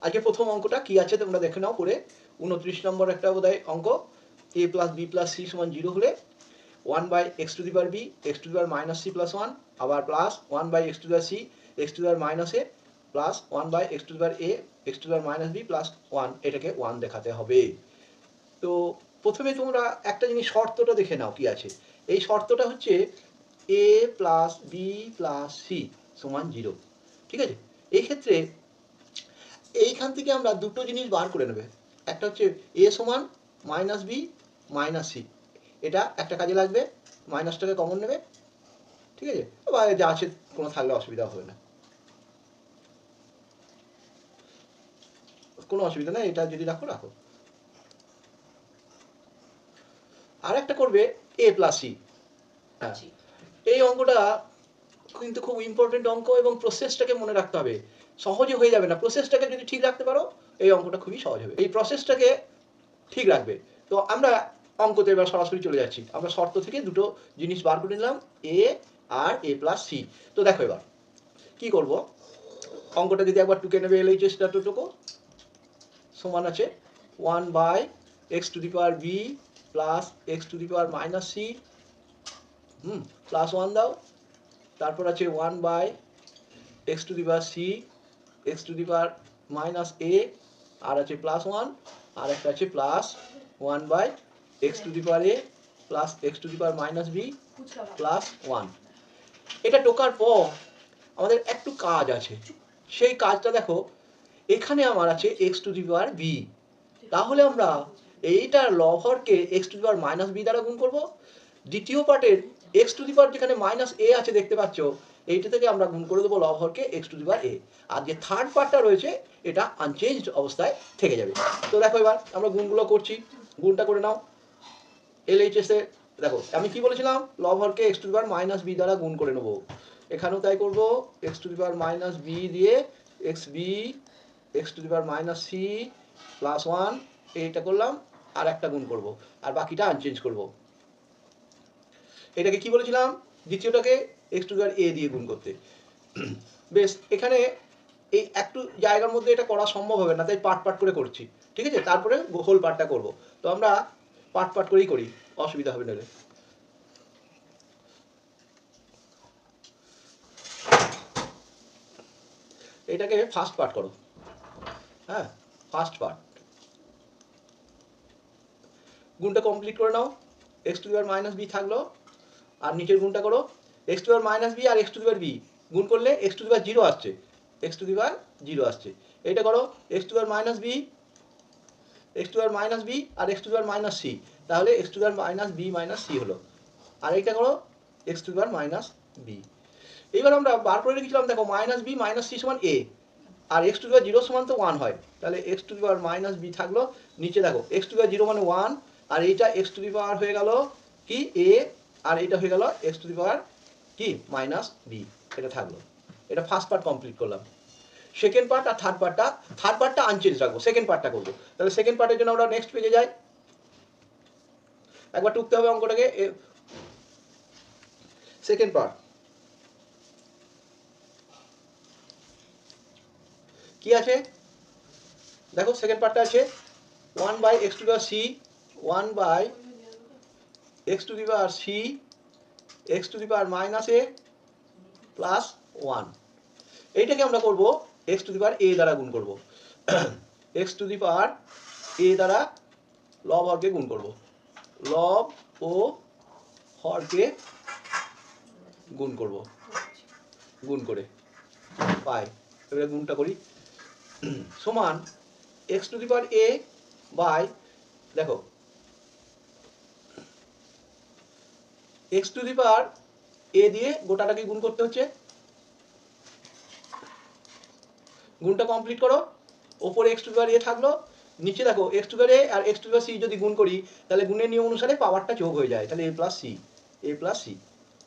আজকে প্রথম অঙ্কটা কি আছে তোমরা দেখে নাও করে। 29 নম্বর একটা বোধহয় অঙ্ক। a plus B plus C সমান 0 হলে 1 x to the power B x to the power minus C plus 1 আবার plus 1 x to the power C x to the power minus A plus 1 x to the power A x to the power minus B plus 1, এটাকে 1 দেখাতে হবে। তো প্রথমে তোমরা একটা জিনিস শর্তটা দেখে নাও কি আছে। এই শর্তটা হচ্ছে a plus B plus C সমান 0, ঠিক আছে। এই ক্ষেত্রে এইখান থেকে আমরা দুটো জিনিস বার করে নেবে। একটা হচ্ছে এ সমান মাইনাস বি মাইনাস সি, এটা একটা কাজে লাগবে, মাইনাসটাকে কমন নেবে, ঠিক আছে। বা যা আছে কোনো থাকলে অসুবিধা হবে না, কোনো অসুবিধা নেই, এটা যদি রাখো রাখো। আর একটা করবে এ প্লাস সি। হ্যাঁ, এই অঙ্কটা কিন্তু খুব ইম্পর্টেন্ট অঙ্ক এবং প্রসেসটাকে মনে রাখতে হবে। সহজে হয়ে যাবে না, প্রসেসটাকে যদি ঠিক রাখতে পারো এই অঙ্কটা খুবই সহজ হবে। এই প্রসেসটাকে ঠিক রাখবে। তো আমরা অঙ্কতে এবার সরাসরি চলে যাচ্ছি। আমরা শর্ত থেকে দুটো জিনিস বার করে নিলাম, এ আর এ প্লাস সি। তো দেখো এবার কি করব, অঙ্কটা যদি একবার টুকে নেবে এলএইচএসটা টুকু সমান আছে 1 x to the power B plus x to the power minus C plus 1 দাও, তারপর আছে 1 x to the power C x to the power minus A, আর আছে প্লাস 1, আর একটা আছে plus 1/x to the power A plus x to the power minus B plus 1। এটা টোকার পর আমাদের একটু কাজ আছে, সেই কাজটা দেখো। এখানে আমার আছে x to the power B, তাহলে আমরা এইটার লহরকে x to the power minus B দ্বারা গুণ করব। দ্বিতীয় পার্টের x টু দি পাওয়ার যেখানে মাইনাস এ আছে দেখতে পাচ্ছ, এইটা থেকে আমরা গুণ করে দেবো লহরকে x to the power A. আর যে থার্ড পার্টটা রয়েছে এটা আনচেঞ্জড অবস্থায় থেকে যাবে। তো দেখো এবার আমরা গুণগুলো করছি, গুণটা করে নাও। এলএইচএস এ দেখো আমি কি বলেছিলাম, লহরকে x to the power minus B দ্বারা গুণ করে নেবো। এখানেও তাই করবো, x to the power minus B দিয়ে X B x to the power minus C plus 1 এইটা করলাম, আর একটা গুণ করব, আর বাকিটা আনচেঞ্জ করব। এটাকে কি বলেছিলাম, দ্বিতীয়টাকে x টু দি পাওয়ার এ দিয়ে গুণ করতে। বেশ, এখানে এই একটু জায়গার মধ্যে এটা করা সম্ভব হবে না, তাই পার্ট পার্ট করে করছি, ঠিক আছে। তারপরে হোল পার্টটা করব। তো আমরা পার্ট পার্ট করেই করি, অসুবিধা হবে না। এটাকে ফার্স্ট পার্ট করো। হ্যাঁ, ফার্স্ট পার্ট গুণটা কমপ্লিট করে নাও। x to the power minus B থাকলো, আর নিচের গুণটা করো। x to the power minus B আর x to the power B গুণ করলে x টু দি পাওয়ার 0 আসছে, x টু দি পাওয়ার 0 আসছে। এটা করো x to the power minus B, x to the power minus B আর x to the power minus C, তাহলে x to the power minus B minus C হলো। আর এইটা করো x to the power minus B. এইবার আমরা বার করে রেখেছিলাম, দেখো মাইনাস বি মাইনাস সি সমান এ, আর x টু দি পাওয়ার 0 সমান তো 1 হয়, তাহলে x to the power minus B থাকলো। নিচে দেখো x টু দি পাওয়ার 0 মানে 1, আর এইটা x টু দি পাওয়ার হয়ে গেল কি a, আর এইটা হয়ে গেল x টু দি পাওয়ার কি মাইনাস বি, এটা থাকলো। এটা ফার্স্ট পার্ট কমপ্লিট করলাম। সেকেন্ড পার্ট আর থার্ড পার্টটা আনচেঞ্জ রাখবো, সেকেন্ড পার্টটা করবো। তাহলে সেকেন্ড পার্টের জন্য আমরা নেক্সট পেজে যাই, একবার টুকতে হবে অঙ্কটাকে। সেকেন্ড পার্ট কি আছে দেখো, সেকেন্ড পার্টটা আছে 1/x to the power C 1/x to the power C x to the power minus A plus 1। এইটাকে আমরা করব x to the power a দ্বারা গুণ করব। x to the power a দ্বারা লব হরকে গুণ করব, লব ও হরকে গুণ করব, গুণ করে পাই। এবারে গুণটা করি, সমান x to the power a by, দেখো x to the power a দিয়ে গোটাটাকে গুণ করতে হচ্ছে। গুণটা কমপ্লিট করো, ওপরে x to the power a থাকলো, নিচে দেখো x to the power a আর x to the power c যদি গুণ করি তাহলে গুণের নিয়ম অনুসারে পাওয়ারটা যোগ হয়ে যায়, তাহলে a প্লাস সি।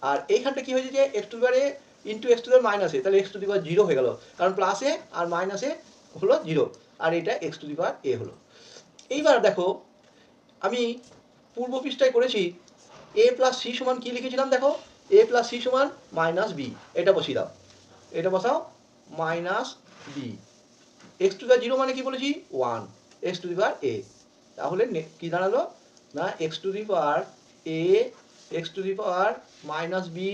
আর এইখানটা কি হয়েছে যে x to the power a into x to the power minus a, তাহলে x টু দি পাওয়ার 0 হয়ে গেল, কারণ প্লাস a আর মাইনাস a হলো 0, আর এটা x to the power a হলো। এইবার দেখো আমি পূর্ব পৃষ্ঠায় করেছি a প্লাস সি সমান কি লিখেছিলাম, দেখো a প্লাস সি সমান মাইনাস বি, এটা বসিয়ে দাও, এটা বসাও minus B. X to the power zero মানে কি বলেছি, one, X to the power A. তাহলে কি দাঁড়ালো না, X to the power A, X to the power minus B,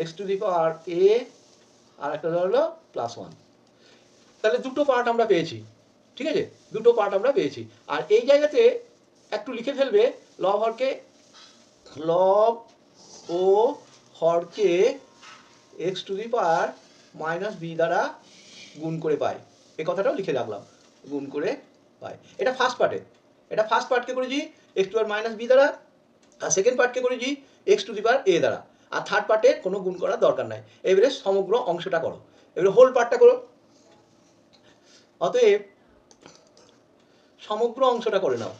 X to the power A, আর একটা দাঁড়ালো প্লাস ওয়ান। তাহলে দুটো পার্ট আমরা পেয়েছি, ঠিক আছে, দুটো পার্ট আমরা পেয়েছি। আর এই জায়গাতে একটু লিখে ফেলবে, লব হরকে, লব ও হরকে X to the power minus B দ্বারা গুণ করে পাই, এই কথাটাও লিখে রাখলাম, গুণ করে পাই। এটা ফার্স্ট পার্টে, এটা ফার্স্ট পার্টকে করেছি X to the power minus B দ্বারা, আর সেকেন্ড পার্টকে করেছি X to the power A দ্বারা, আর থার্ড পার্টে কোনো গুণ করার দরকার নাই। এবারে সমগ্র অংশটা করো, এবারে হোল পার্টটা করো। অতএব সমগ্র অংশটা করে নাও,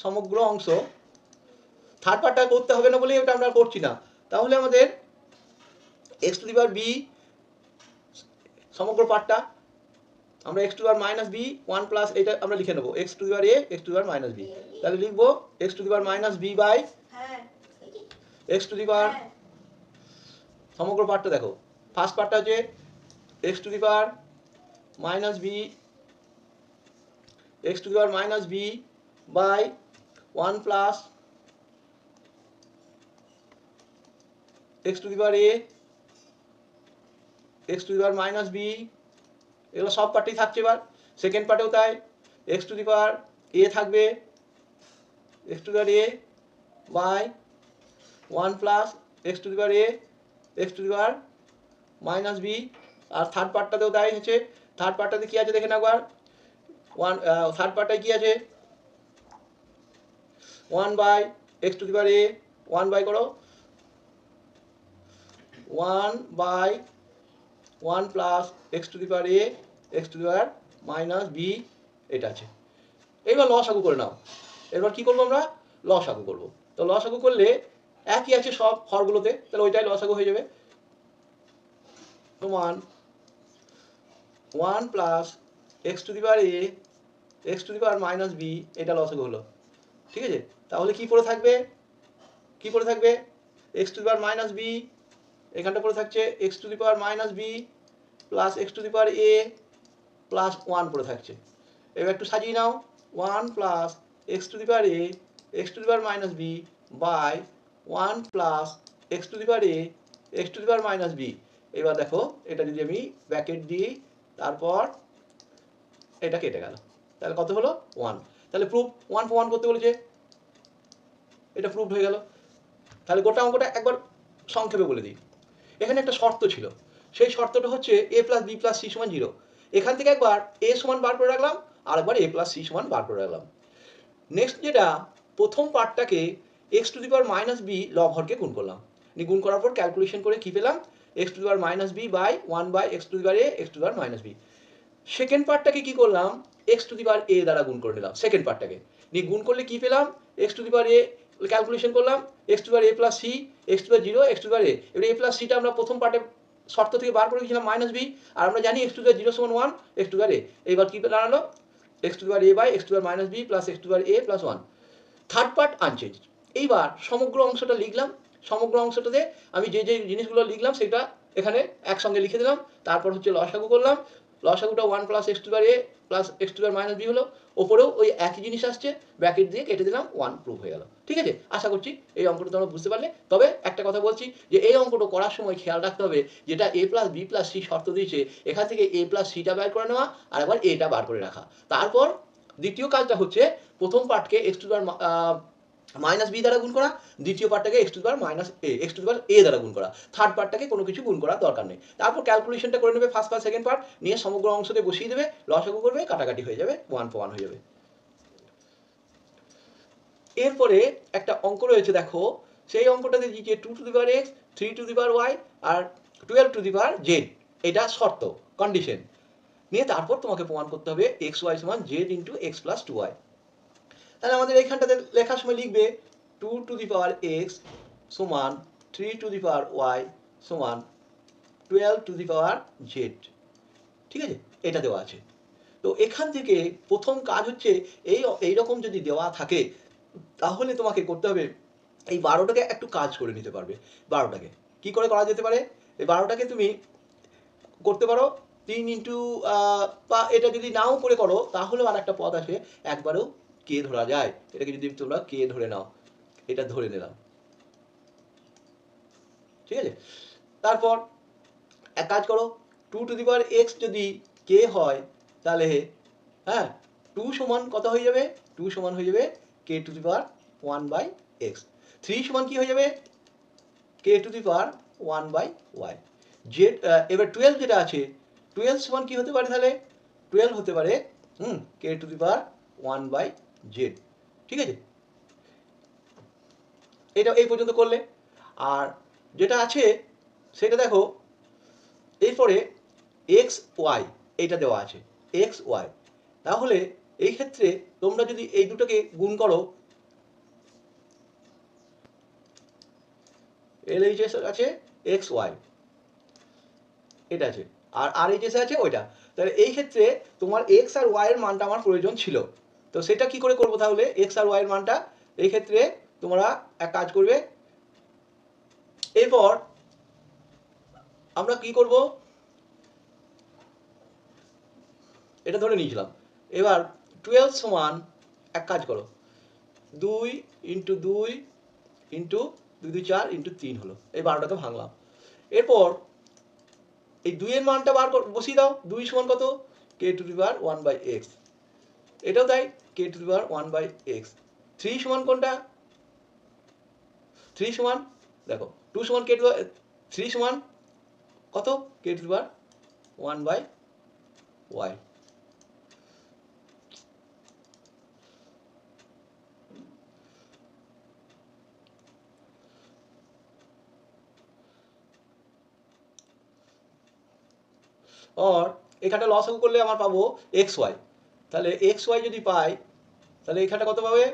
সমগ্র অংশ, থার্ড পার্টটা করতে হবে না বলে ওটা আমরা করছি না। তাহলে আমাদের X to the power B সমগ্র পার্টটা আমরা X to the power minus B one plus, এটা আমরা লিখে নেবো X to the power A, X to the power minus B. তাহলে লিখবো X to the power minus B by X to the power, সমগ্র পার্টটা দেখো, ফার্স্ট পার্টটা হচ্ছে X to the power minus B, X to the power minus B by one plus X to the power A, X to the power minus B, এগুলো সব পার্টেই থাকছে। এবার second পার্টেও তাই, x to the power A থাকবে, X to the power A by one plus X to the power A, X to the power minus B. আর third পার্টটাতেও তাই হচ্ছে, থার্ড পার্টটাতে কী আছে দেখে না একবার, ওয়ান, থার্ড পার্টটায় কী আছে, one by X to the power A, one by করো, one by one plus X to the power A, X to the power minus B, এটা আছে। এইবার লসাগু করে নাও। এবার কি করবো আমরা, লসাগু করবো। তো লসাগু করলে একই আছে সব হরগুলোতে, তাহলে ওইটাই লসাগু হয়ে যাবে, সমান one plus X to the power A, X to the power minus B, এটা লসাগু হলো, ঠিক আছে। তাহলে কি পড়ে থাকবে, কি পড়ে থাকবে, X to the power minus B, এখানটা পড়ে থাকছে X to the power minus B plus X to the power A plus one পড়ে থাকছে। এবার একটু সাজিয়ে নাও, one plus X to the power A, X to the power minus B by one plus X to the power A, X to the power minus B. এবার দেখো এটা যদি আমি ব্র্যাকেট দিই, তারপর এটা কেটে গেল, তাহলে কত হলো, ওয়ান। তাহলে প্রুফ, ওয়ান প্রমাণ করতে বলেছে, এটা প্রুফ হয়ে গেল। তাহলে গোটা অঙ্কটা একবার সংক্ষেপে বলে দিই। এখানে একটা শর্ত ছিল, সেই শর্তটা হচ্ছে এ প্লাস বি প্লাস সি সমান জিরো। এখান থেকে একবার এ সমান বার করে রাখলাম, আর একবার এ প্লাস সি সমান বার করে রাখলাম। নেক্সট যেটা, প্রথম পার্টটাকে X to the power minus B লব হরকে গুণ করলাম, গুণ করার পর ক্যালকুলেশন করে কি পেলাম, X to the power minus B by one by X to the power A, X to the power minus B. Second পার্টটাকে কি করলাম, X to the power A দ্বারা গুণ করে নিলাম, সেকেন্ড পার্টটাকে নিয়ে গুণ করলে কি পেলাম, X to the power A, calculation করলাম X to the power A plus C, X to the power zero, X to the power A. এবার এ প্লাস সিটা আমরা প্রথম পার্টে শর্ত থেকে বার করে দিয়েছিলাম মাইনাস বি, আর আমরা জানি X to the power zero সমান one, X to the power A. এবার কি দাঁড়ালো, X to the power A by X to the power minus B plus X to the power A plus one. Third part unchange. এইবার সমগ্র অংশটা লিখলাম, সমগ্র অংশটাতে আমি যে যে জিনিসগুলো লিখলাম সেটা এখানে একসঙ্গে লিখে দিলাম, তারপর হচ্ছে লসাগু করলাম, লসাগুটা one plus X to the power A plus X to the power minus B হলো, ওপরেও ওই একই জিনিস আসছে, ব্র্যাকেট দিয়ে কেটে দিলাম, ওয়ান প্রুফ হয়ে গেল। ঠিক আছে, আশা করছি এই অঙ্কটা তোমরা বুঝতে পারলে। তবে একটা কথা বলছি যে এই অঙ্কটা করার সময় খেয়াল রাখতে হবে, যেটা এ প্লাস বি প্লাস সি শর্ত দিয়েছে, এখান থেকে এ প্লাস সিটা বার করে নেওয়া, আর একবার এটা বার করে রাখা। তারপর দ্বিতীয় কাজটা হচ্ছে প্রথম পার্টকে X to the power minus B দ্বারা গুণ করা, দ্বিতীয় পার্টটাকে X to the power minus A, X to the power A দ্বারা গুণ করা, থার্ড পার্টটাকে কোনো কিছু গুণ করার দরকার নেই। তারপর ক্যালকুলেশনটা করে নেবে ফার্স্ট পার্ট সেকেন্ড পার্ট নিয়ে সমগ্র অংশতে বসিয়ে দেবে, লসাগু করবে, কাটাকাটি হয়ে যাবে, ওয়ান ফর ওয়ান হয়ে যাবে। এরপরে একটা অঙ্ক রয়েছে দেখো, সেই অঙ্কটাতে দিয়েছে two to the power X, three to the power Y আর 12 টু দি পাওয়ার জেড, এটা শর্ত, কন্ডিশন নিয়ে তারপর তোমাকে প্রমাণ করতে হবে এক্স ওয়াই সমান Z into X plus two Y. তাহলে আমাদের এইখানটাতে লেখার সময় লিখবে two to the power X সমান three to the power Y সমান 12 টু দি পাওয়ার জেড, ঠিক আছে, এটা দেওয়া আছে। তো এখান থেকে প্রথম কাজ হচ্ছে এইরকম যদি দেওয়া থাকে তাহলে তোমাকে করতে হবে এই 12টাকে একটু কাজ করে নিতে পারবে। 12টাকে কি করে করা যেতে পারে, এই 12টাকে তুমি করতে পারো 3 ইন্টু, বা এটা যদি নাও করে করো তাহলেও আর একটা পদ আছে, একবারেও কে ধরা যায়। এটাকে যদি তোমরা কে ধরে নাও, এটা ধরে নিলাম, ঠিক আছে। তারপর এক কাজ করো, 2 টু দি পাওয়ার x যদি কে হয় তাহলে হ্যাঁ 2 সমান কত হয়ে যাবে, 2 সমান হয়ে যাবে k⁴ x। 3 সমান কি হয়ে যাবে, k⁴ জেড। এবার 12 যেটা আছে, 12 সমান কি হতে পারে তাহলে, 12 হতে পারে k⁴ ঠিক আছে। এটা এই পর্যন্ত করলে। আর যেটা আছে সেটা দেখো, এরপরে এক্স ওয়াই এইটা দেওয়া আছে, এক্স ওয়াই। তাহলে এই ক্ষেত্রে তোমরা যদি এই দুটোকে গুণ করো, LHS আছে এক্স ওয়াই, এটা আছে, আর RHS আছে ওইটা। তাহলে এই ক্ষেত্রে তোমার এক্স আর ওয়াই এর মানটা আমার প্রয়োজন ছিল, তো সেটা কি করে করবো তাহলে, এক্স আর ওয়াই এর মানটা এই ক্ষেত্রে তোমরা এক কাজ করবে। এরপর আমরা কি করব, এটা ধরে নিয়েছিলাম। এবার 12 সমান এক কাজ করো, 2 ইন্টু 2 ইন্টু 2 2 4 ইন্টু 3 হলো, এই 12টাকে ভাঙলাম। এরপর এই 2 এর মানটা বসিয়ে দাও, 2 সমান কত, k⁴ এটাও তাই, k⁴ 3 সমান কোনটা, 3 সমান দেখো 2 সমান 3 সমান কত, k⁴ আর এখানটা লসাগু করলে আমার পাবো এক্স ওয়াই। তাহলে এক্স ওয়াই যদি পাই তাহলে এখানটা কত পাবে,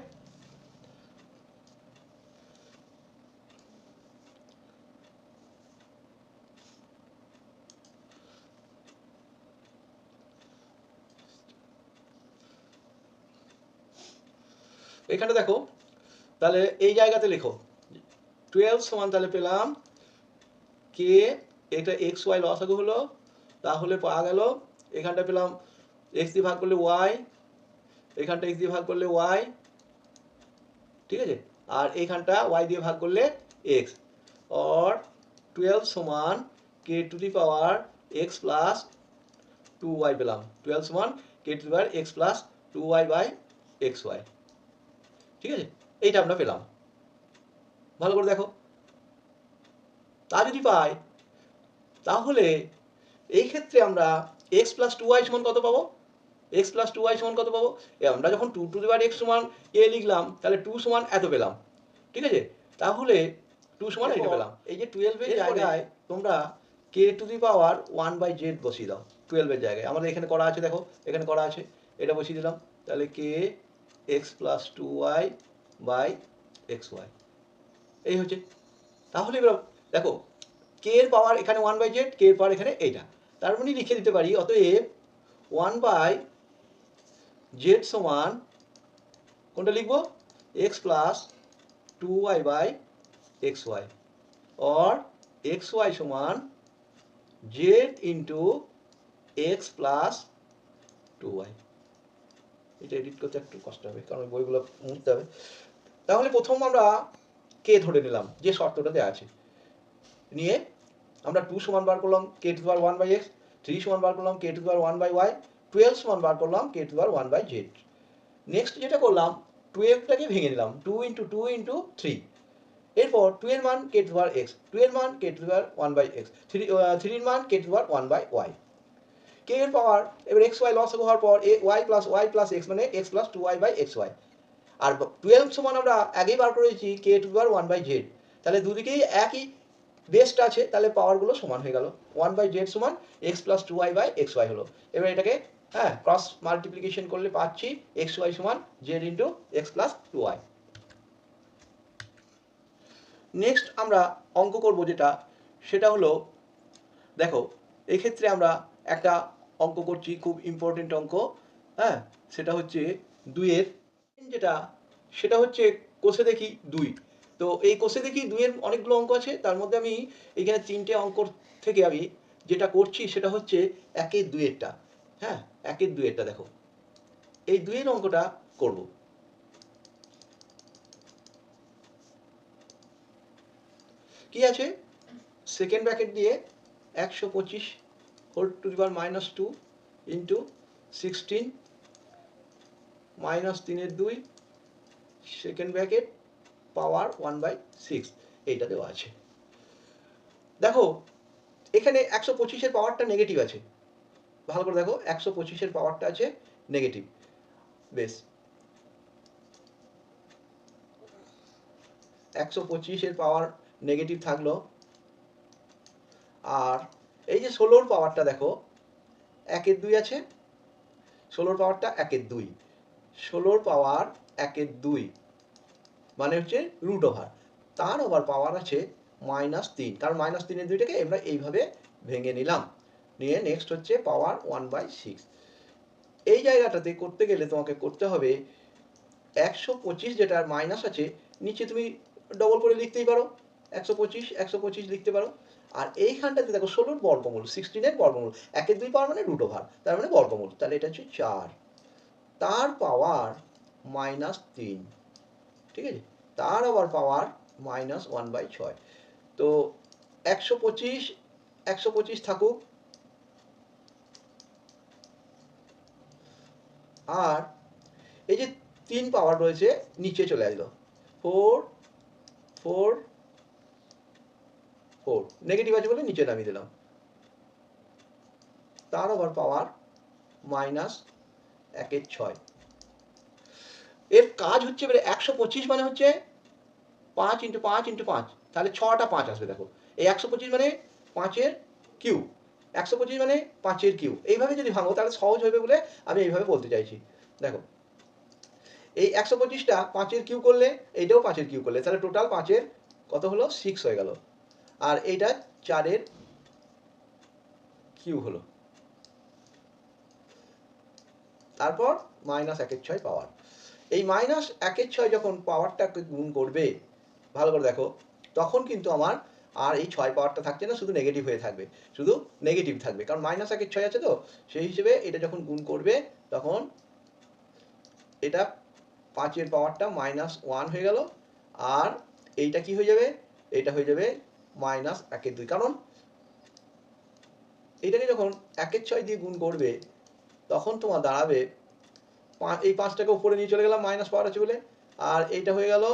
এখানে দেখো, তাহলে এই জায়গাতে লেখো 12 সমান, তাহলে পেলাম কে, এটা এক্স ওয়াই লসাগু হলো, তাহলে পাওয়া গেল এখানটা পেলাম এক্স দিয়ে ভাগ করলে ওয়াই, এখানটা এক্স দিয়ে ভাগ করলে ওয়াই, ঠিক আছে, আর এইখানটা ওয়াই দিয়ে ভাগ করলে এক্স। और 12 সমান k⁴x প্লাস 2y পেলাম, 12 সমান k⁴x plus 2y by xy, ঠিক আছে, এইটা আমরা পেলাম। ভালো করে দেখো, তা যদি পাই তাহলে এই ক্ষেত্রে আমরা x প্লাস 2y সমান কত পাবো, x প্লাস 2y সমান কত পাবো, আমরা যখন 2 টু দি পাওয়ার x সমান a লিখলাম তাহলে 2 সমান এত পেলাম, ঠিক আছে। তাহলে 2 সমান এটা পেলাম। এই যে 12 এর জায়গায় তোমরা k⁴ বসিয়ে দাও, 12 এর জায়গায় আমাদের এখানে করা আছে, দেখো এখানে করা আছে, এটা বসিয়ে দিলাম, তাহলে k(x + 2y / xy) এই হচ্ছে। তাহলে এবার দেখো k এর পাওয়ার এখানে 1/z, k এর পাওয়ার এখানে এইটা, তার মানে লিখে দিতে পারি অতএব 1/z সমান কোনটা লিখবো, x + 2y / xy, और xy সমান z * x + 2y। এটা এডিট করতে একটু কষ্ট হবে কারণ বইগুলো মুছতে হবে। তাহলে প্রথম আমরা কে ধরে নিলাম যে শর্তটা দেওয়া আছে, নিয়ে আমরা 2 সমান বার করলাম k⁴1/x, 3 সমান বার করলাম k⁴1/y, 12 সমান বার করলাম k⁴1/z। নেক্সট যেটা করলাম 12টাকে ভেঙে নিলাম, 2 × 2 × 3। এরপর 2 এর মান k⁴x, 2 এর মান k⁴1/x, 3 এর মান k⁴1/y। k এর পাওয়ার এবার xy লসাগু হওয়ার পর y + y + x মানে x + 2y / xy। আর 12 সমান আমরা আগেই বার করেছি k⁴1/z, তাহলে দুদিকেই একই বেসটা আছে, তাহলে পাওয়ারগুলো সমান হয়ে গেল, 1/z সমান x + 2y / xy হলো। এবার এটাকে ক্রস মাল্টিপ্লিকেশন করলে পাচ্ছি xy সমান z * x + 2y। নেক্সট আমরা অঙ্ক করব যেটা, সেটা হলো দেখো এক্ষেত্রে আমরা একটা অঙ্ক করছি, খুব ইম্পর্টেন্ট অঙ্ক, সেটা হচ্ছে 2 এর যেটা, সেটা হচ্ছে কোষে দেখি 2। তো এই কোষে দেখি 2 এর অনেকগুলো অঙ্ক আছে, তার মধ্যে আমি এখানে 3টে অঙ্ক থেকে আমি যেটা করছি সেটা হচ্ছে একের দুইয়েরটা। হ্যাঁ, একের দুইয়েরটা দেখো, এই দুইয়ের অঙ্কটা করব। কি আছে, সেকেন্ড ব্র্যাকেট দিয়ে 125 whole to the power -2 into 16 -3/2 second bracket power 1/6 এইটা দেওয়া আছে। দেখো এখানে 125-এর পাওয়ারটা নেগেটিভ আছে, ভালো করে দেখো 125-এর পাওয়ারটা আছে নেগেটিভ। বেশ, 125-এর পাওয়ার নেগেটিভ থাকলো। আর এই যে 16-র পাওয়ারটা দেখো 1/2 আছে, 16-র পাওয়ারটা 1/2, 16-র পাওয়ার 1/2 মানে হচ্ছে রুট ওভার, তার আবার পাওয়ার আছে -3, কারণ -3-এর দুইটাকে আমরা এইভাবে ভেঙে নিলাম, নিয়ে নেক্সট হচ্ছে পাওয়ার 1/6। এই জায়গাটাতে করতে গেলে তোমাকে করতে হবে 125 যেটার মাইনাস আছে নিচে তুমি ডবল করে লিখতেই পারো, 125 লিখতে পারো। আর এইখানটাতে দেখো 16-র বর্গমূল, 16-এর বর্গমূল, 1/2 পাওয়ার মানে রুট ওভার, তার মানে বর্গমূল, তাহলে এটা হচ্ছে 4, তার পাওয়ার -3, ঠিক আছে, তার আবার পাওয়ার -1/6। তো 125 থাকুক, আর এই যে 3 পাওয়ার রয়েছে নিচে চলে আসলো, 4 4 4 নেগেটিভ আছে বলে নিচে নামিয়ে দিলাম, তার আবার পাওয়ার -1/6। এর কাজ হচ্ছে 125 মানে হচ্ছে 5 × 5 × 5, তাহলে 6টা 5 আসবে। দেখো এই 125 মানে 5-এর কিউব, 125 মানে 5-এর কিউব, এইভাবে যদি ভাঙো তাহলে সহজ হবে বলে আমি এইভাবে বলতে চাইছি। দেখো এই 125টা 5-এর কিউব করলে, এইটাও 5-এর কিউব করলে, তাহলে টোটাল 5-এর কত হলো, 6 হয়ে গেল। আর এইটা 4-এর কিউব হলো, তারপর -1/6 পাওয়ার। এই -1/6 যখন পাওয়ারটাকে গুণ করবে, ভালো করে দেখো, তখন কিন্তু আমার আর এই 6 পাওয়ারটা থাকছে না, শুধু নেগেটিভ হয়ে থাকবে, শুধু নেগেটিভ থাকবে, কারণ -1/6 আছে তো, সেই হিসেবে এটা যখন গুণ করবে তখন এটা 5-এর পাওয়ারটা -1 হয়ে গেল, আর এইটা কি হয়ে যাবে, এটা হয়ে যাবে -1/2, কারণ এটাকে যখন 1/6 দিয়ে গুণ করবে তখন তোমার দাঁড়াবে, এই 5টাকে উপরে নিয়ে চলে গেলাম মাইনাস পাওয়ার আছে বলে, আর এইটা হয়ে গেল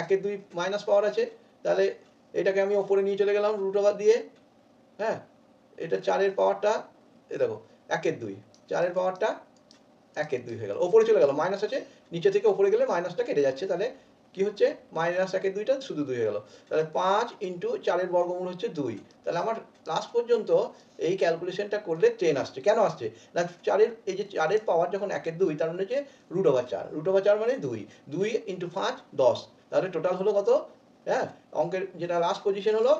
1/2 মাইনাস পাওয়ার আছে, তাহলে এটাকে আমি উপরে নিয়ে চলে গেলাম রুট ওভার দিয়ে। হ্যাঁ, এটা 4-এর পাওয়ারটা, এই দেখো 1/2, 4-এর পাওয়ারটা 1/2 হয়ে গেল, ওপরে চলে গেল, মাইনাস আছে, নিচে থেকে উপরে গেলে মাইনাসটা কেটে যাচ্ছে, তাহলে কি হচ্ছে -1/2টা শুধু 2 হয়ে গেল, তাহলে 5 × 4-এর বর্গমূল হচ্ছে 2। তাহলে আমার লাস্ট পর্যন্ত এই ক্যালকুলেশনটা করলে 10 আসছে। কেন আসছে না, 4-এর এই যে 4-এর পাওয়ার যখন 1/2, তার মানে হচ্ছে রুট ওভার 4, রুট ওভার 4 মানে 2, 2 × 5 10, তাহলে টোটাল হলো কত, হ্যাঁ অঙ্কের যেটা লাস্ট পজিশন হলো,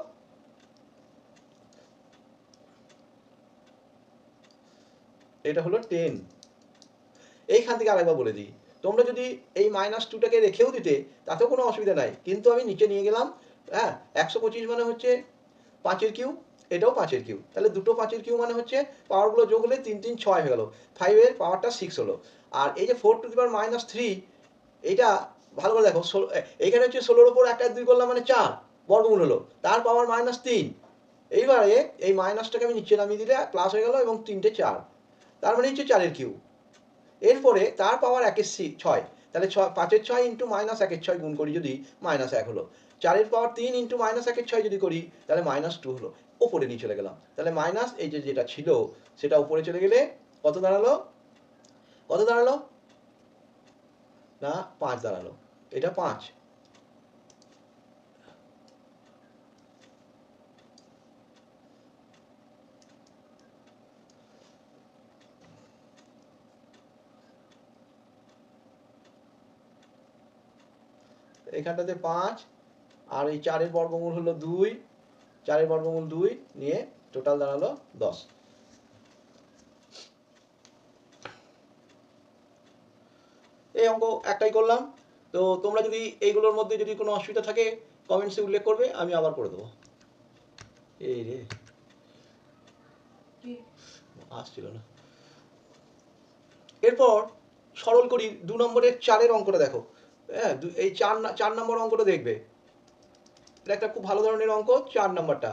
এটা হলো 10। এইখান থেকে আরেকবার বলে দিই, তোমরা যদি এই -2টাকে রেখেও দিতে তাতেও কোনো অসুবিধা নাই, কিন্তু আমি নিচে নিয়ে গেলাম। হ্যাঁ, 125 মানে হচ্ছে 5-এর কিউব, এটাও 5-এর কিউব, তাহলে দুটো 5-এর কিউব মানে হচ্ছে পাওয়ারগুলো যোগ হলে 3 3 6 হয়ে গেল, 5-এর পাওয়ারটা 6 হলো। আর এই যে 4 টু দি পাওয়ার -3, এইটা ভালো করে দেখো, এইখানে হচ্ছে 16-র উপর 1/2 করলাম মানে 4 বর্গমূল হলো, তার পাওয়ার -3, এইবারে এই মাইনাসটাকে আমি নিচে নামিয়ে দিলে প্লাস হয়ে গেল, এবং 3টে 4, তার মানে হচ্ছে 4-এর কিউব। এরপরে তার পাওয়ার 1/6, তাহলে 5-এর 6 × -1/6 গুণ করি যদি -1 হলো, 4-এর পাওয়ার 3 × -1/6 যদি করি তাহলে -2 হলো, ওপরে নিয়ে চলে গেলাম, তাহলে মাইনাস এই যে যেটা ছিল সেটা উপরে চলে গেলে কত দাঁড়ালো, কত দাঁড়ালো না 5 দাঁড়ালো, এটা 5। এখানটাতে 5, আর এই 4-এর বর্গমূল হলো 2, 4-এর বর্গমূল 2 নিয়ে টোটাল দাঁড়ালো 10। এই অঙ্ক একটাই করলাম। তো তোমরা যদি এইগুলোর মধ্যে যদি কোনো অসুবিধা থাকে কমেন্টসে উল্লেখ করবে, আমি আবার করে দেবো। এই রে, আসছিল না। এরপর সরল করি 2 নম্বরের 4-এর অঙ্কটা দেখো। হ্যাঁ, এই 4 নম্বর অঙ্কটা দেখবে। এটা একটা খুব ভালো ধরনের অঙ্ক, 4 নম্বরটা।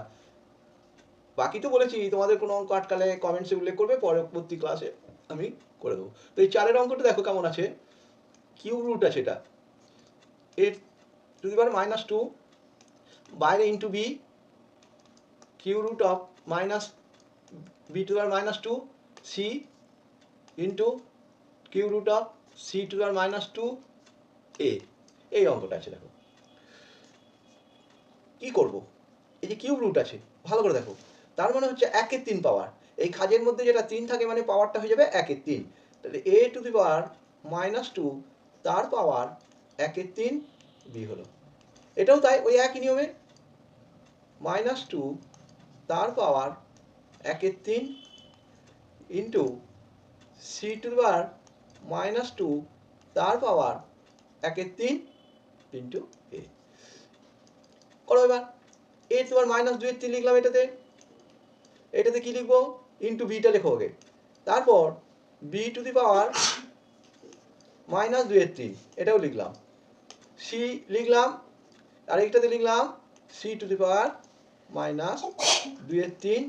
বাকি তো বলেছি তোমাদের কোনো অঙ্ক আটকালে কমেন্টসে উল্লেখ করবে, পরবর্তী ক্লাসে আমি করে দেবো। তো এই 4-এর অঙ্কটা দেখো কেমন আছে। কিউব রুট আছে এটা, a টু দি পাওয়ার -2 বাইরে into B, Q root of minus B to the power -2 C into Q root of C to the power -2 A. এই অঙ্কটা আছে দেখো। কি করব, এই যে কিউব রুট আছে ভালো করে দেখো, তার মানে হচ্ছে 1/3 পাওয়ার। এই খাজের মধ্যে যেটা 3 থাকে মানে পাওয়ারটা হয়ে যাবে 1/3। তাহলে a টু দি পাওয়ার -2 তার পাওয়ার 1/3 বি হলো। এটাও তাই, ওই একই নিয়মে -2 তার পাওয়ার 1/3 into C to the power -2 তার পাওয়ার 1/3 ইন্টু এ। করো এবার। এ তোমার -2/3 লিখলাম এটাতে, এটাতে কি লিখবো, ইন্টু বিটা লেখো আগে। তারপর বি টু দি পাওয়ার -2/3 এটাও লিখলাম, সি লিখলাম, আর এইটাতে লিখলাম সি টু দি পাওয়ার -2/3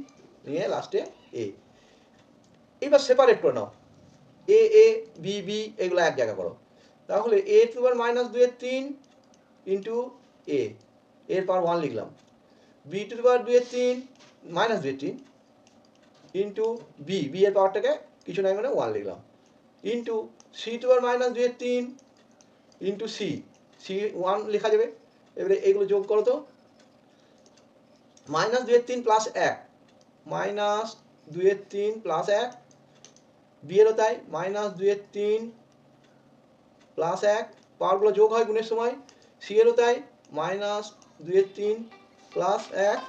নিয়ে লাস্টে এ। এবার সেপারেট করে নাও, এ এ বি বি এগুলো এক জায়গা করো। তাহলে এ টু দি পাওয়ার -2/3 ইন্টু এ, এর পাওয়ার 1 লিখলাম, B to the power -2/3 into B, B এর পাওয়ারটাকে কিছু নাই মানে 1 লিখলাম, into C to the power -2/3 into C, C 1 লেখা যাবে। এবারে এগুলো যোগ করো তো, -2/3 প্লাস 1, -2/3 প্লাস 1, বি এরও তাই -2/3 প্লাস 1, পাওয়ারগুলো যোগ হয় গুণের সময়। সি এরও তাই -2/3 plus 1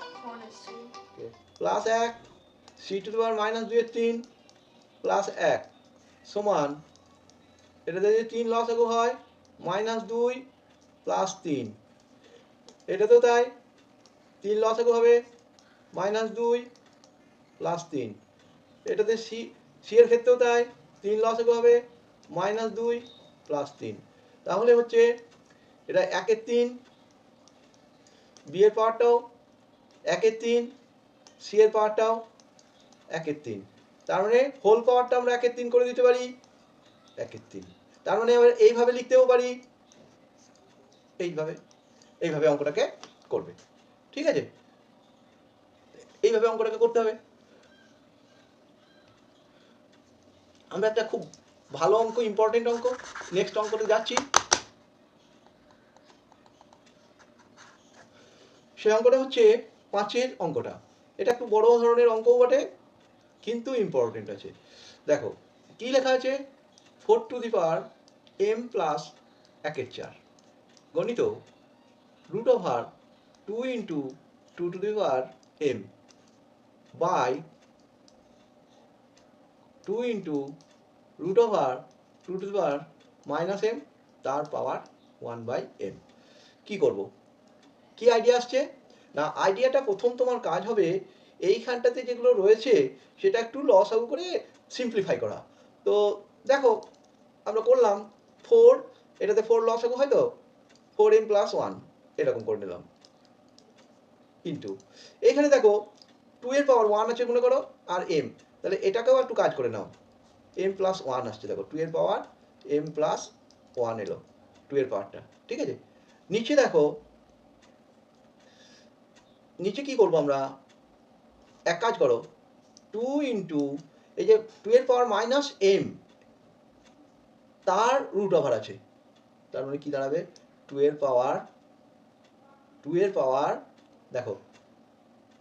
plus 1, C to the power -2/3 plus 1 সমান, এটাতে যদি 3 লসাগু হয় -2 প্লাস 3, এটাতেও তাই 3 লসাগু হবে -2 প্লাস 3, এটাতে সি, সি এর ক্ষেত্রেও তাই 3 লসাগু হবে -2 প্লাস 3। তাহলে হচ্ছে এটা 1/3, বি এর পাওয়ারটাও 1/3, সি এর পাওয়ারটাও 1/3। তার মানে হোল পাওয়ারটা আমরা 1/3 করে দিতে পারি 1/3। তার মানে আবার এইভাবে লিখতেও পারি, এইভাবে, এইভাবে অঙ্কটাকে করবে। ঠিক আছে, এইভাবে অঙ্কটাকে করতে হবে। আমরা একটা খুব ভালো অঙ্ক, ইম্পর্টেন্ট অঙ্ক, নেক্সট অঙ্কতে যাচ্ছি। সেই অঙ্কটা হচ্ছে 5-এর অঙ্কটা। এটা একটু বড় ধরনের অঙ্কও বটে, কিন্তু ইম্পর্টেন্ট আছে। দেখো কি লেখা আছে, 4 to the power m plus 1/4 গণিত √2 into 2 to the power m by 2 into √2 to the power -m তার পাওয়ার 1/m। কি করব, কি আইডিয়া আসছে না, আইডিয়াটা প্রথম তোমার কাজ হবে এইখানটাতে যেগুলো রয়েছে সেটা একটু লসাগু করে সিম্পলিফাই করা। তো দেখো আমরা করলাম 4, এটাতে 4 লসাগু হয় তো 4m প্লাস 1 এরকম করে নিলাম, ইন্টু এইখানে দেখো 2 এর পাওয়ার 1 আছে মনে করো আর m, তাহলে এটাকেও একটু কাজ করে নাও, m প্লাস 1 আসছে দেখো, 2 এর পাওয়ার m প্লাস 1 এলো 2 এর পাওয়ারটা। ঠিক আছে, নিচে দেখো, নিচে কি করবো আমরা, এক কাজ করো 2 ইন্টু এই যে 2 এর পাওয়ার -m তার √ওভার আছে, তার মানে কি দাঁড়াবে 2 এর পাওয়ার দেখো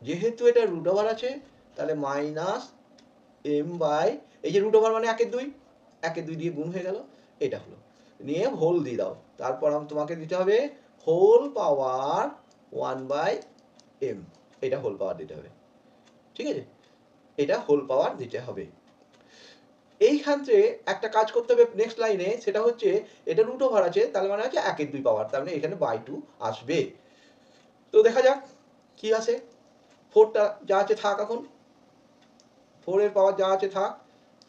যেহেতু এটা √ওভার আছে তাহলে -m বাই এই যে √ওভার মানে 1/2, 1/2 দিয়ে গুণ হয়ে গেল, এটা হলো, নিয়ে হোল দিয়ে দাও, তারপর তোমাকে দিতে হবে হোল পাওয়ার 1/m, এটা হোল পাওয়ার দিতে হবে। ঠিক আছে, এটা হোল পাওয়ার দিতে হবে। এইখান থেকে একটা কাজ করতে হবে নেক্সট লাইনে, সেটা হচ্ছে এটা √ওভার আছে তার মানে হচ্ছে 1/2 পাওয়ার, তার মানে এখানে /2 আসবে। তো দেখা যাক কি আসে, 4টা যা আছে থাক, এখন 4 এর পাওয়ার যা আছে থাক,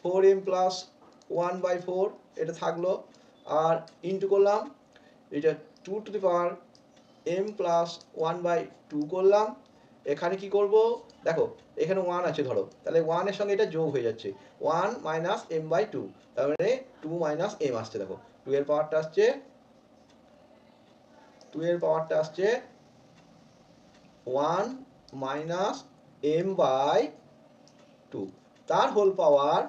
4m প্লাস 1/4 এটা থাকলো, আর ইন্টু করলাম এটা 2 to the power m plus 1/2 করলাম। এখানে কি করব দেখো, এখানে 1 আছে ধরো, তাহলে 1 এর সঙ্গে এটা যোগ হয়ে যাচ্ছে, 1 মাইনাস m/2, তার মানে 2 মাইনাস m আসছে। দেখো 2 এর পাওয়ারটা আসছে 1 মাইনাস m/2, তার হোল পাওয়ার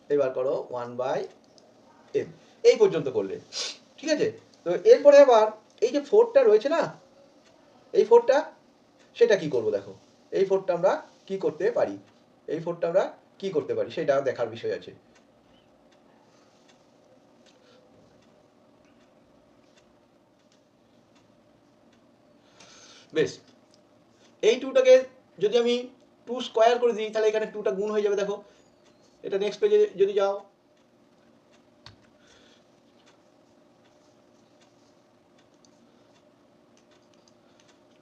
এবার করো 1/m। এই পর্যন্ত করলে ঠিক আছে। তো এরপরে আবার এই যে 4টা রয়েছে না, এই 4টা সেটা কি করব দেখো, এই 4টা আমরা কি করতে পারি, এই 4টা আমরা কি করতে পারি সেটা দেখার বিষয় আছে। বেশ, এই 2টাকে যদি আমি 2 স্কয়ার করে দিই তাহলে এখানে 2টা গুণ হয়ে যাবে। দেখো এটা নেক্সট পেজে যদি যাও,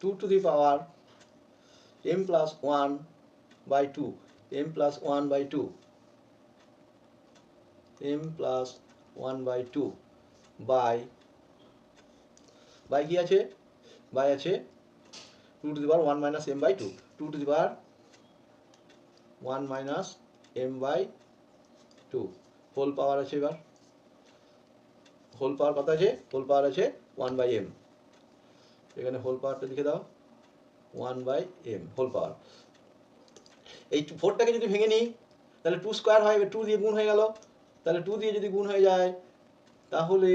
two to the power m plus 1/2, m plus 1/2, m plus 1/2 by কি আছে, বাই আছে 2 to the power 1 minus m/2, 2 to the power 1 minus m/2 whole power আছে। এবার হোল পাওয়ার কত আছে, হোল পাওয়ার আছে 1/m, এখানে হোল পাওয়ারটা লিখে দাও 1/m হোল পাওয়ার। এই 4টাকে যদি ভেঙে নিই তাহলে 2 স্কয়ার হয়, 2 দিয়ে গুণ হয়ে গেল, তাহলে 2 দিয়ে যদি গুণ হয়ে যায় তাহলে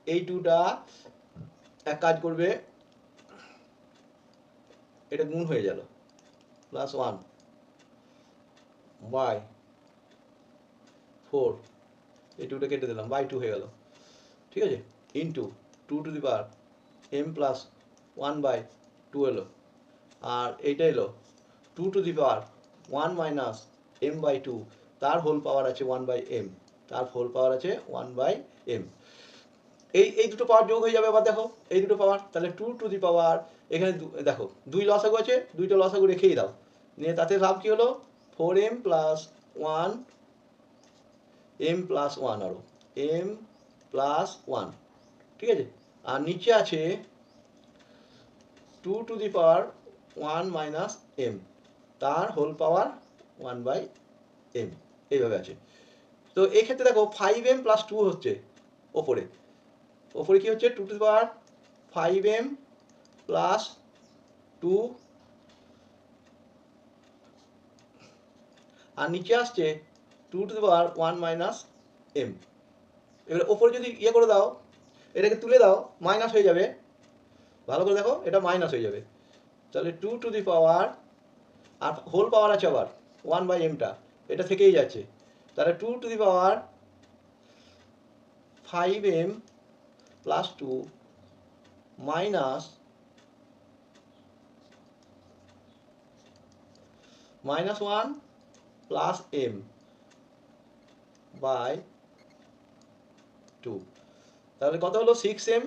এই 2টা এক কাজ করবে, এটা গুণ হয়ে গেল প্লাস 1 বাই 4, এই 2টা কেটে দিলাম, বাই 2 হয়ে গেল, ঠিক আছে, into 2 to the power m plus 1/2 এলো, আর এইটা এলো 2 to the power 1 minus m/2, তার হোল পাওয়ার আছে 1/m, তার হোল পাওয়ার আছে 1/m। এই দুটো পাওয়ার যোগ হয়ে যাবে। আবার দেখো এই দুটো পাওয়ার, তাহলে 2 টু দি পাওয়ার এখানে দেখো 2 লসাগু আছে, 2টা লসাগু রেখেই দাও, নিয়ে তাতে লাভ কি হলো 4m প্লাস 1, m প্লাস 1, আরো m প্লাস 1, ঠিক আছে, আর নিচে আছে 2 to the power 1 minus m, তার হোল পাওয়ার 1/m, এইভাবে আছে। তো এই ক্ষেত্রে দেখো 5m প্লাস 2 হচ্ছে, ওপরে ওপরে কি হচ্ছে 2 to the power 5m plus 2, আর নিচে আসছে 2 to the power 1 minus m। এবার ওপরে যদি ইয়ে করে দাও, এটাকে তুলে দাও, মাইনাস হয়ে যাবে, ভালো করে দেখো এটা মাইনাস হয়ে যাবে, তাহলে 2 to the power, R whole power আছে আবার 1/mটা, এটা থেকেই যাচ্ছে, তাহলে 2 to the power 5m plus 2 minus 1 plus m by 2, তাহলে কত হলো 6m,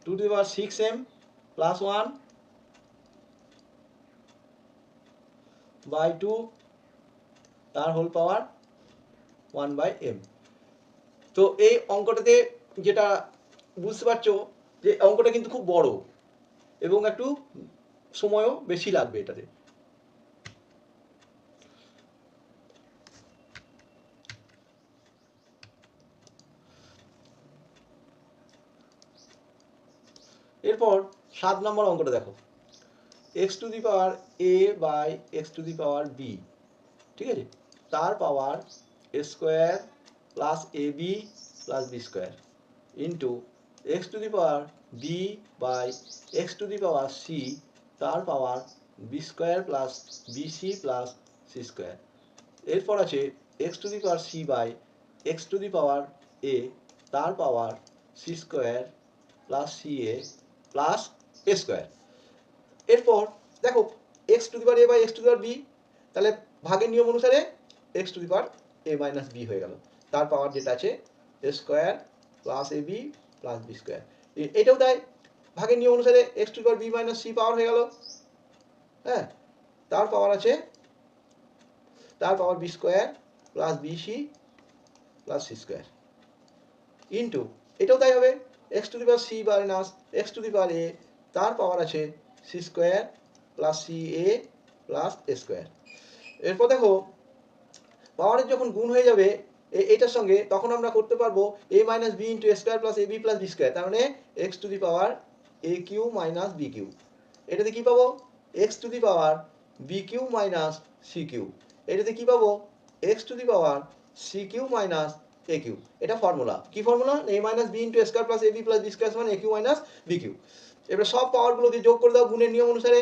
2 to the power 6m plus 1 by 2, তার হোল পাওয়ার 1/m। তো এই অঙ্কটাতে যেটা বুঝতে পারছো যে অঙ্কটা কিন্তু খুব বড় এবং একটু সময়ও বেশি লাগবে এটাতে। এরপর 7 নম্বর অঙ্কটা দেখো, x to the power a by x to the power b, ঠিক আছে, তার power a square plus ab plus b square into x to the power b by x to the power c, তার power b square plus bc plus c square. এরপর আছে x to the power c by x to the power a, তার power c square plus ca plus a square. এরপর দেখো x to the power a by x to the power b, তাহলে ভাগের নিয়ম অনুসারে x to the power a minus b হয়ে গেল, তার পাওয়ার যেটা আছে a square plus ab plus b square, এটাও তাই ভাগের নিয়ম অনুসারে X to the power B minus C power হয়ে গেল। হ্যাঁ, তার পাওয়ার আছে, তার power B square plus BC plus C square into, এটাও তাই হবে, X to the power C minus X to the power A, তার পাওয়ার আছে C square plus C A plus A square. এরপর দেখো পাওয়ারের যখন গুণ হয়ে যাবে এটার সঙ্গে, তখন আমরা করতে পারবো A minus B into A square plus A B plus B square, তার মানে X to the power A Q minus B cube. এটাতে কি পাবো, X to the power B Q minus C cube. এটাতে কি পাবো, X to the power C Q minus A cube. এটা formula, কি formula, A minus B into A square plus A B plus B square সমান A Q minus B cube. এবার সব পাওয়ারগুলোকে যোগ করে দাও গুণের নিয়ম অনুসারে,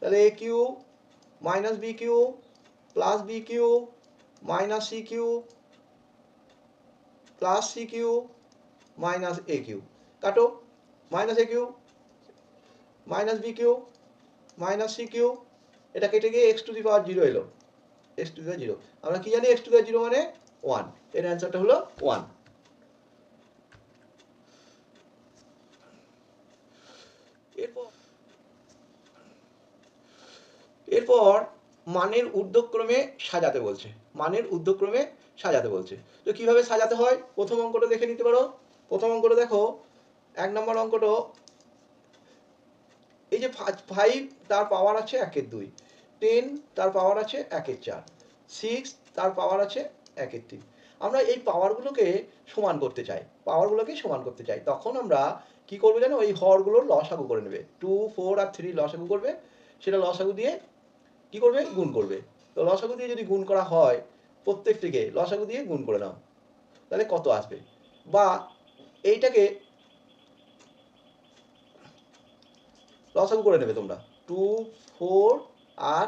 তাহলে A Q minus B Q plus B Q minus C Q plus C Q minus A Q, কাটো, minus A Q minus B Q minus C Q, এটা কেটে গিয়ে X to the power zero এলো, X to the power zero. আমরা কি জানি X to the power zero মানে one, এর অ্যান্সারটা হলো ওয়ান। এরপর মানের ঊর্ধ্বক্রমে সাজাতে বলছে, মানের ঊর্ধ্বক্রমে সাজাতে বলছে। তো কিভাবে সাজাতে হয়, প্রথম অঙ্কটা দেখে নিতে পারো। প্রথম অঙ্কটা দেখো, 1 নম্বর অঙ্কটা, এই যে 5 তার পাওয়ার আছে 1/2, 10 তার পাওয়ার আছে 1/4, 6 তার পাওয়ার আছে 1/3। আমরা এই পাওয়ারগুলোকে সমান করতে চাই, পাওয়ারগুলোকে সমান করতে চাই, তখন আমরা কি করবো জানো, ওই হরগুলোর লসাগু করে নেবে, 2, 4 আর 3 লসাগু করবে, সেটা লসাগু দিয়ে কি করবে, গুণ করবে। তো লসাগু দিয়ে যদি গুণ করা হয়, প্রত্যেকটিকে লসাগু দিয়ে গুণ করে নাও, তাহলে কত আসবে। বা এইটাকে লসাগু করে নেবে তোমরা, 2, 4 আর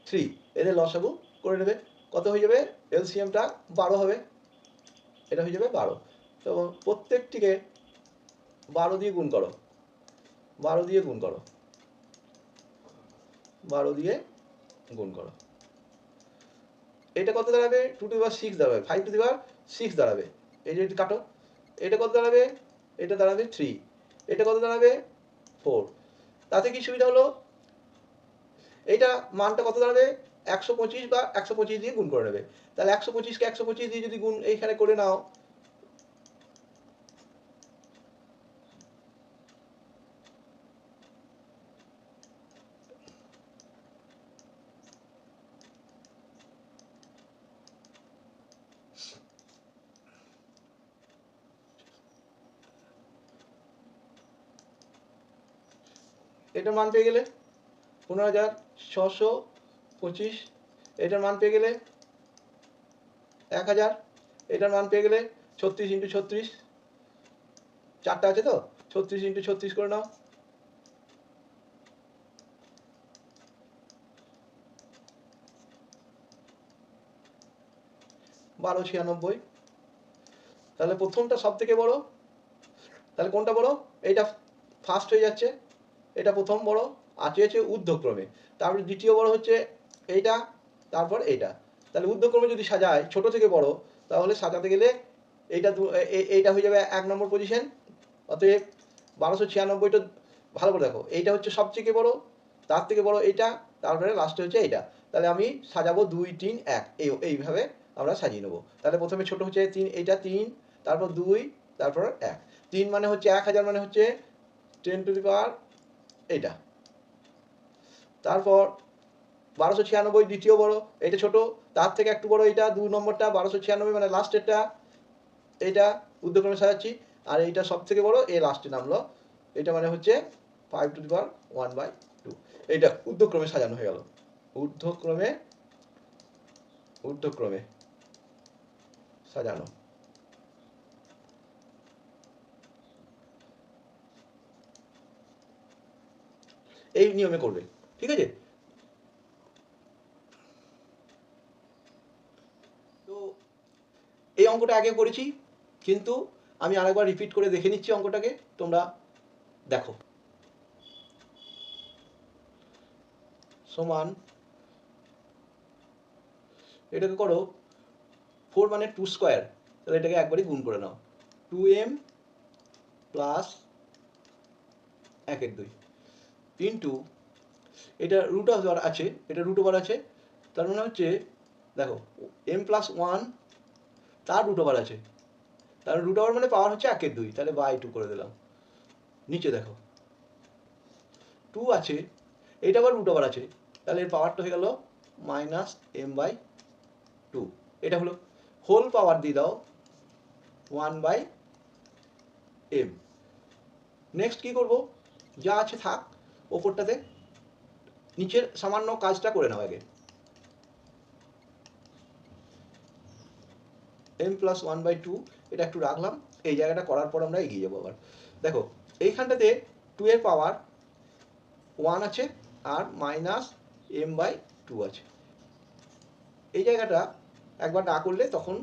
3 এদের লসাগু করে নেবে, কত হয়ে যাবে, এলসিএমটা 12 হবে, এটা হয়ে যাবে 12। তো প্রত্যেকটিকে 12 দিয়ে গুণ করো, 12 দিয়ে গুণ করো, 12 দিয়ে গুণ করো, এটা কত দাঁড়াবে, 2 টু দি পাওয়ার 6 দাঁড়াবে, 5 টু দি পাওয়ার 6 দাঁড়াবে, এই যে কাটো, এটা কত দাঁড়াবে, এটা দাঁড়াবে 3, এটা কত দাঁড়াবে 4। তাতে কি সুবিধা হলো, এইটা মানটা কত দাঁড়াবে, 125 বা 125 দিয়ে গুণ করে নেবে। তাহলে 125কে 125 দিয়ে যদি গুণ এইখানে করে নাও, এটার মান পেয়ে গেলে 15,625, এটার মান পেয়ে গেলে 1000, এটার মান পেয়ে গেলে 36 ইন্টু 36, চারটা আছে তো, 36 ইন্টু 36 করে নাও, 1296। তাহলে প্রথমটা সব থেকে বড়, তাহলে কোনটা বড়, এইটা ফার্স্ট হয়ে যাচ্ছে, এটা প্রথম বড়, আছে ঊর্ধ্বক্রমে, তারপরে দ্বিতীয় বড় হচ্ছে এইটা, তারপর এইটা। তাহলে ঊর্ধ্বক্রমে যদি সাজায় ছোট থেকে বড়, তাহলে সাজাতে গেলে এইটা এইটা হয়ে যাবে 1 নম্বর পজিশন, অতএব 1296টা, ভালো করে দেখো, এইটা হচ্ছে সবথেকে বড়, তার থেকে বড় এইটা, তারপরে লাস্টে হচ্ছে এইটা। তাহলে আমি সাজাবো 2, 3, 1, এইভাবে আমরা সাজিয়ে নেবো। তাহলে প্রথমে ছোট হচ্ছে 3, এইটা 3, তারপর 2, তারপর 1। 3 মানে হচ্ছে 1000, মানে হচ্ছে 10 টু দি পাওয়ার এইটা, তারপর 1296 দ্বিতীয় বড়, এটা ছোট, তার থেকে একটু বড় এইটা 2 নম্বরটা, 1296 মানে লাস্টেরটা, এইটা ঊর্ধ্বক্রমে সাজাচ্ছি, আর এইটা সব থেকে বড়, এ লাস্টে নামলো, এটা মানে হচ্ছে 5 টু দি পাওয়ার 1/2, এইটা ঊর্ধ্বক্রমে সাজানো হয়ে গেল, ঊর্ধ্বক্রমে, ঊর্ধ্বক্রমে সাজানো। এই নিয়মে করবে, ঠিক আছে। তো এই অঙ্কটা আগে করেছি, কিন্তু আমি আরেকবার রিপিট করে দেখে নিচ্ছি অঙ্কটাকে, তোমরা দেখো। সমান, এটাকে করো 4 মানে 2 স্কোয়ার, তাহলে এটাকে একবারই গুণ করে নাও, 2m প্লাস 1 এর 2 ইন্টু এটা রুট ওভার আছে, এটা রুট ওভার আছে, তার মানে হচ্ছে দেখো m প্লাস 1 তার রুট ওভার আছে, তার রুট ওভার মানে পাওয়ার হচ্ছে 1 এর 2, তাহলে বাই 2 করে দিলাম। নিচে দেখো 2 আছে, এটা আবার রুট ওভার আছে, তাহলে এর পাওয়ারটা হয়ে গেল মাইনাস m বাই 2। এটা হলো হোল পাওয়ার দিয়ে দাও 1 বাই m। নেক্সট কি করব, যা আছে থাক ওপরটাতে, নিচের সামান্য কাজটা করে নাও আগে। m প্লাস 1 বাই 2 এটা একটু রাখলাম, এই জায়গাটা করার পর আমরা এগিয়ে যাবো আবার। দেখো এইখানটাতে 2 এর পাওয়ার 1 আছে আর মাইনাস m বাই 2 আছে। এই জায়গাটা একবার না করলে তখন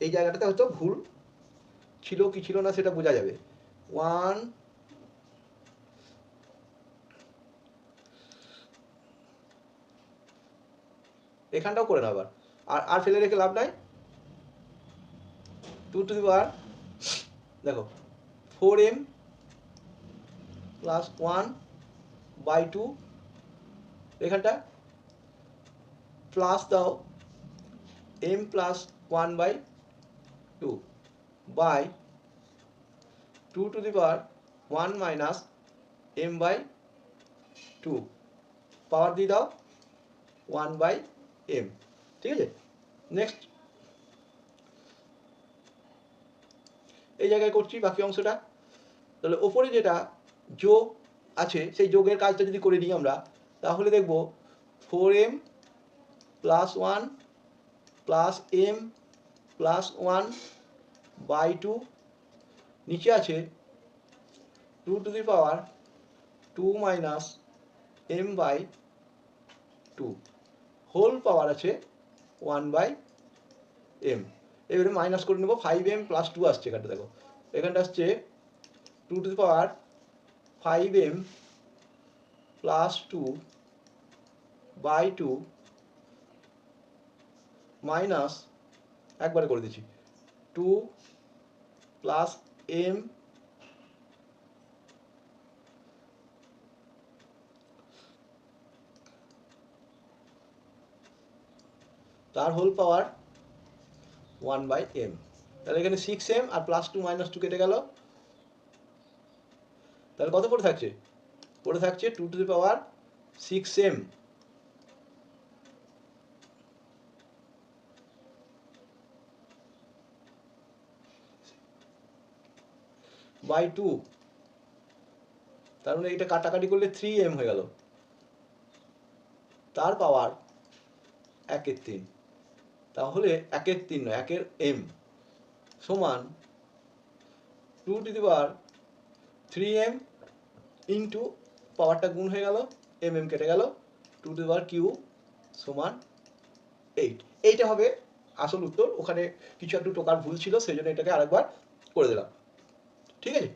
এই জায়গাটাতে হয়তো ভুল ছিল কি ছিল না সেটা বোঝা যাবে। 1 এখানটাও করে নাও আবার, আর ফেলে রেখে লাভ নাই। 2 টু দি পাওয়ার দেখো 4m প্লাস 1 বাই 2, এখানটা প্লাস দাও m plus 1 by 2 by 2 to the power 1 minus m by 2, power দিয়ে দাও 1 বাই m। ঠিক আছে, নেক্সট এই জায়গায় করছি বাকি অংশটা। তাহলে ওপরে যেটা যোগ আছে সেই যোগের কাজটা যদি করে নিই আমরা, তাহলে দেখব 4m plus 1 plus m plus 1 by 2, নিচে আছে 2 to the power 2 minus m by 2, whole power আছে 1 বাই m। এবারে মাইনাস করে নেব, 5m প্লাস 2 আসছে এখানটা, দেখো এখানটা আসছে 2 to the power 5m plus 2 by 2 minus একবারে করে দিচ্ছি 2 প্লাস m তার হোল পাওয়ার 1 বাই m। তাহলে এখানে 6m আর প্লাস 2 মাইনাস 2 কেটে গেল, তাহলে কত পড়ে থাকছে, পড়ে থাকছে 2 to the power 6m by 2, তার মানে এটা কাটাকাটি করলে 3m হয়ে গেল, তার পাওয়ার 1 এর 3। তাহলে 1 এর 3 নয় 1 এর m সমান 2 to the power 3m into পাওয়ারটা গুণ হয়ে গেল, mm কেটে গেল, 2 টু দি পাওয়ার কিউ সমান 8। এইটা হবে আসল উত্তর, ওখানে কিছু একটু টোকার ভুল ছিল সেই জন্য এটাকে আরেকবার করে দিলাম। ঠিক আছে।